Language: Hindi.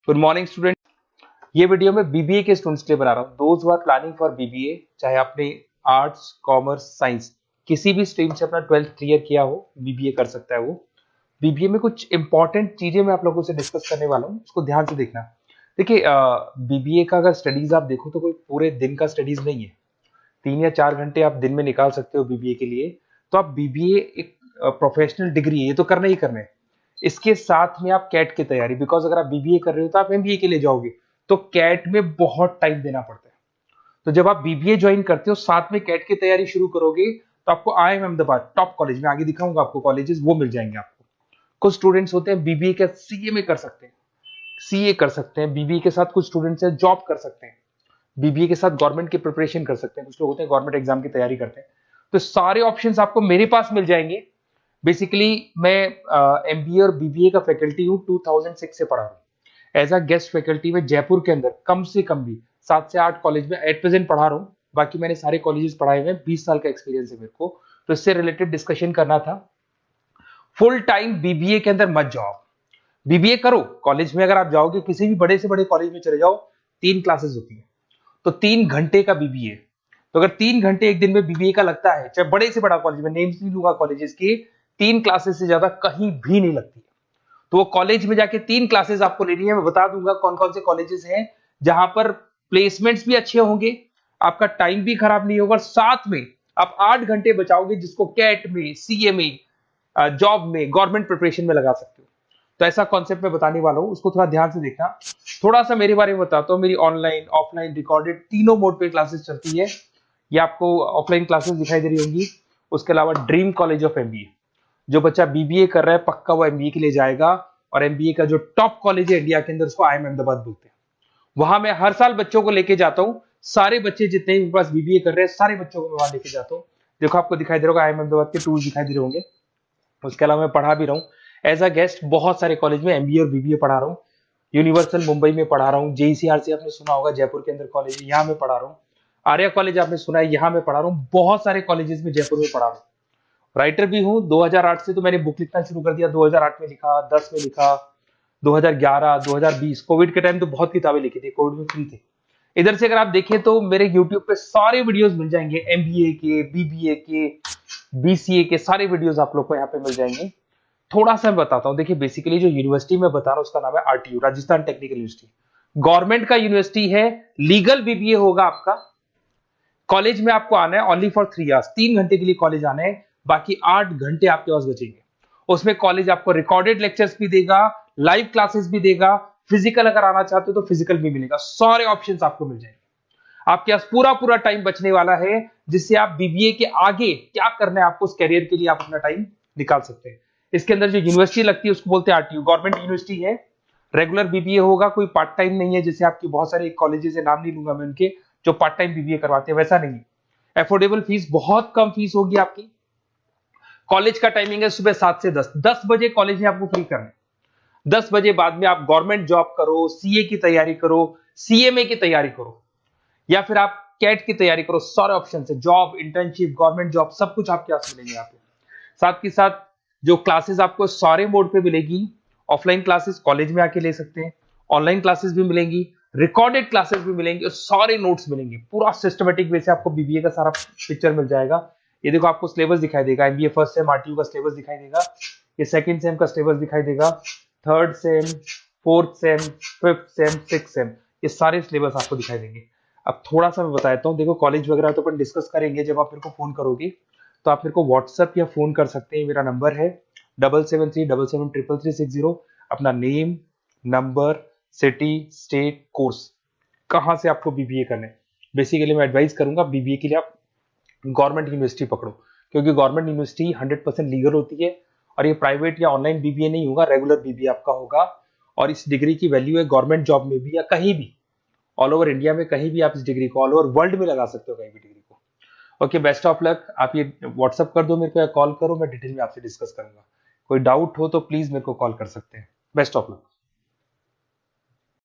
Good morning student. ये वीडियो मैं बीबीए के स्टूडेंट्स के लिए बना रहा हूँ। Those who are planning for BBA, चाहे आपने आर्ट्स, कॉमर्स, साइंस किसी भी स्ट्रीम से अपना 12th क्लियर किया हो, बीबीए कर सकता है वो। बीबीए में कुछ इंपॉर्टेंट चीजें मैं आप लोगों से डिस्कस करने वाला हूँ, उसको ध्यान से देखना। देखिए, बीबीए का अगर स्टडीज आप देखो तो कोई पूरे दिन का स्टडीज नहीं है। 3 या 4 घंटे आप दिन में निकाल सकते हो बीबीए के लिए। तो आप बीबीए एक प्रोफेशनल डिग्री है, ये तो करना ही करना है। इसके साथ में आप कैट की तैयारी, बिकॉज अगर आप बीबीए कर रहे हो तो आप एमबीए के लिए जाओगे, तो कैट में बहुत टाइम देना पड़ता है। तो जब आप बीबीए ज्वाइन करते हो, साथ में कैट की तैयारी शुरू करोगे, तो आपको IIM अहमदाबाद टॉप कॉलेज में, आगे दिखाऊंगा आपको कॉलेजेस, वो मिल जाएंगे आपको। कुछ स्टूडेंट्स होते हैं बीबीए के सीए में कर सकते हैं, सीए कर सकते हैं बीबीए के साथ। कुछ स्टूडेंट्स हैं जॉब कर सकते हैं, बीबीए के साथ गवर्नमेंट की प्रिपरेशन कर सकते हैं। कुछ लोग होते हैं गवर्नमेंट एग्जाम की तैयारी करते हैं। तो सारे ऑप्शंस आपको मेरे पास मिल जाएंगे। बेसिकली मैं एमबीए और बीबीए का फैकल्टी हूँ, 2006 से पढ़ा हूँ एज अ गेस्ट फैकल्टी में। जयपुर के अंदर कम से कम भी 7 से 8 कॉलेज में एट प्रेजेंट पढ़ा रहा हूँ। बाकी मैंने सारे कॉलेजेस पढ़ाए हुए हैं, 20 साल का एक्सपीरियंस है मेरे को। तो इससे रिलेटेड डिस्कशन करना था। फुल टाइम बीबीए के अंदर मत जाओ, बीबीए करो। कॉलेज में अगर आप जाओगे, किसी भी बड़े से बड़े कॉलेज में चले जाओ, 3 क्लासेस होती है, तो 3 घंटे का बीबीए। तो अगर 3 घंटे एक दिन में बीबीए का लगता है, चाहे बड़े से बड़ा कॉलेज में, नेम्स नहीं लूंगा कॉलेजेस की, 3 क्लासेस से ज्यादा कहीं भी नहीं लगती। तो वो कॉलेज में जाके 3 क्लासेस आपको लेनी है। मैं बता दूंगा कौन कौन से कॉलेजेस हैं जहां पर प्लेसमेंट्स भी अच्छे होंगे, आपका टाइम भी खराब नहीं होगा, और साथ में आप 8 घंटे बचाओगे, जिसको कैट में, सीए में, जॉब में, गवर्नमेंट प्रिपरेशन में लगा सकते हो। तो ऐसा कॉन्सेप्ट मैं बताने वाला हूं, उसको थोड़ा ध्यान से देखना। थोड़ा सा मेरे बारे में बताता हूँ। मेरी ऑनलाइन, ऑफलाइन, रिकॉर्डेड तीनों मोड पे क्लासेस चलती है। ये आपको ऑफलाइन क्लासेस दिखाई दे रही होंगी। उसके अलावा ड्रीम कॉलेज ऑफ एमबीए, जो बच्चा बीबीए कर रहा है पक्का वो एमबीए के लिए जाएगा। और एमबीए का जो टॉप कॉलेज है इंडिया के अंदर, उसको IIM अहमदाबाद बोलते हैं। वहां मैं हर साल बच्चों को लेके जाता हूँ। सारे बच्चे जितने भी पास बीबीए कर रहे हैं, सारे बच्चों को मैं वहां लेके जाता हूँ। देखो, आपको दिखाई दे रहा होगा IIM अहमदाबाद के टूल्स दिखाई दे रहे होंगे। उसके अलावा मैं पढ़ा भी रहा हूँ एज अ गेस्ट बहुत सारे कॉलेज में, एमबीए और बीबीए पढ़ा रहा हूँ। यूनिवर्सल मुंबई में पढ़ा रहा हूँ। जेईसीआरसी आपने सुना होगा, जयपुर के अंदर कॉलेज है, यहाँ मैं पढ़ा रहा हूँ। आर्या कॉलेज आपने सुना है, यहाँ मैं पढ़ा रहा हूँ। बहुत सारे कॉलेजेस में जयपुर में पढ़ा रहा हूँ। राइटर भी हूँ। 2008 से तो मैंने बुक लिखना शुरू कर दिया। 2008 में लिखा, 10 में लिखा, 2011, 2020, कोविड के टाइम तो बहुत किताबें लिखी थी, कोविड में फ्री थे। इधर से अगर आप देखें तो मेरे यूट्यूब पे सारे वीडियोस मिल जाएंगे, एमबीए के, बीबीए के, बीसीए के सारे वीडियोस आप लोग को यहाँ पे मिल जाएंगे। थोड़ा सा मैं बताता हूँ। देखिए, बेसिकली जो यूनिवर्सिटी मैं बता रहा हूँ उसका नाम है RTU, Rajasthan technical university. Government का यूनिवर्सिटी है। लीगल बीबीए होगा आपका। कॉलेज में आपको आना है ओनली फॉर 3 आवर्स, 3 घंटे के लिए कॉलेज आना है। बाकी 8 घंटे आपके पास बचेंगे। उसमें कॉलेज आपको रिकॉर्डेड लेक्चर्स भी देगा, लाइव क्लासेस भी देगा, फिजिकल अगर आना चाहते हो तो फिजिकल भी मिलेगा। सारे ऑप्शंस आपको मिल जाएंगे। आपके पास पूरा पूरा टाइम बचने वाला है, जिससे आप बीबीए के आगे क्या करना है आपको, उस कैरियर के लिए आप अपना टाइम निकाल सकते हैं। इसके अंदर जो यूनिवर्सिटी लगती है उसको बोलते हैं आरटीयू, गवर्नमेंट यूनिवर्सिटी है। रेगुलर बीबीए होगा, कोई पार्ट टाइम नहीं है, जैसे आपकी बहुत सारे कॉलेजेस है, नाम नहीं लूंगा मैं उनके, जो पार्ट टाइम बीबीए करवाते हैं, वैसा नहीं है। एफोर्डेबल फीस, बहुत कम फीस होगी आपकी। कॉलेज का टाइमिंग है सुबह 7 से 10। 10 बजे कॉलेज में आपको फ्री करना है। 10 बजे बाद में आप गवर्नमेंट जॉब करो, सीए की तैयारी करो, सीएमए की तैयारी करो, या फिर आप कैट की तैयारी करो। सारे ऑप्शन है, जॉब, इंटर्नशिप, गवर्नमेंट जॉब, सब कुछ आपके पास मिलेंगे यहाँ पे। साथ के साथ जो क्लासेस आपको सारे मोड पे मिलेगी। ऑफलाइन क्लासेस कॉलेज में आके ले सकते हैं, ऑनलाइन क्लासेस भी मिलेंगी, रिकॉर्डेड क्लासेस भी मिलेंगी, और सारे नोट्स मिलेंगे। पूरा सिस्टमेटिक वे से आपको बीबीए का सारा पिक्चर मिल जाएगा। ये देखो, आपको सिलेबस दिखाई देगा। एमबीए फर्स्ट सेम आरटीयू का सिलेबस दिखाई देगा। ये सेकंड सेम का सिलेबस दिखाई देगा। Third same, fourth same, fifth sem, six same, ये सारे सिलेबस आपको दिखाई देंगे। अब थोड़ा सा मैं बताता हूँ। देखो, कॉलेज वगैरह तो अपन डिस्कस करेंगे जब आप मेरे को फोन करोगे। तो आप मेरे को व्हाट्सएप या फोन कर सकते हैं। मेरा नंबर है 7737333360। अपना name, number, city, state, course, कहाँ से आपको बीबीए करना है। बेसिकली मैं एडवाइस करूंगा बीबीए के लिए आप गवर्नमेंट यूनिवर्सिटी पकड़ो, क्योंकि गवर्नमेंट यूनिवर्सिटी 100% लीगल होती है। और ये प्राइवेट या ऑनलाइन बीबीए नहीं होगा, रेगुलर बीबीए आपका होगा। और इस डिग्री की वैल्यू है गवर्नमेंट जॉब में भी, या कहीं भी ऑल ओवर इंडिया में, कहीं भी आप इस डिग्री को, ऑल ओवर वर्ल्ड में लगा सकते हो कहीं भी डिग्री को। Okay, best of luck. आप ये व्हाट्सअप कर दो मेरे को या कॉल करो, मैं डिटेल में आपसे डिस्कस करूंगा। कोई डाउट हो तो प्लीज मेरे को कॉल कर सकते हैं। Best of luck.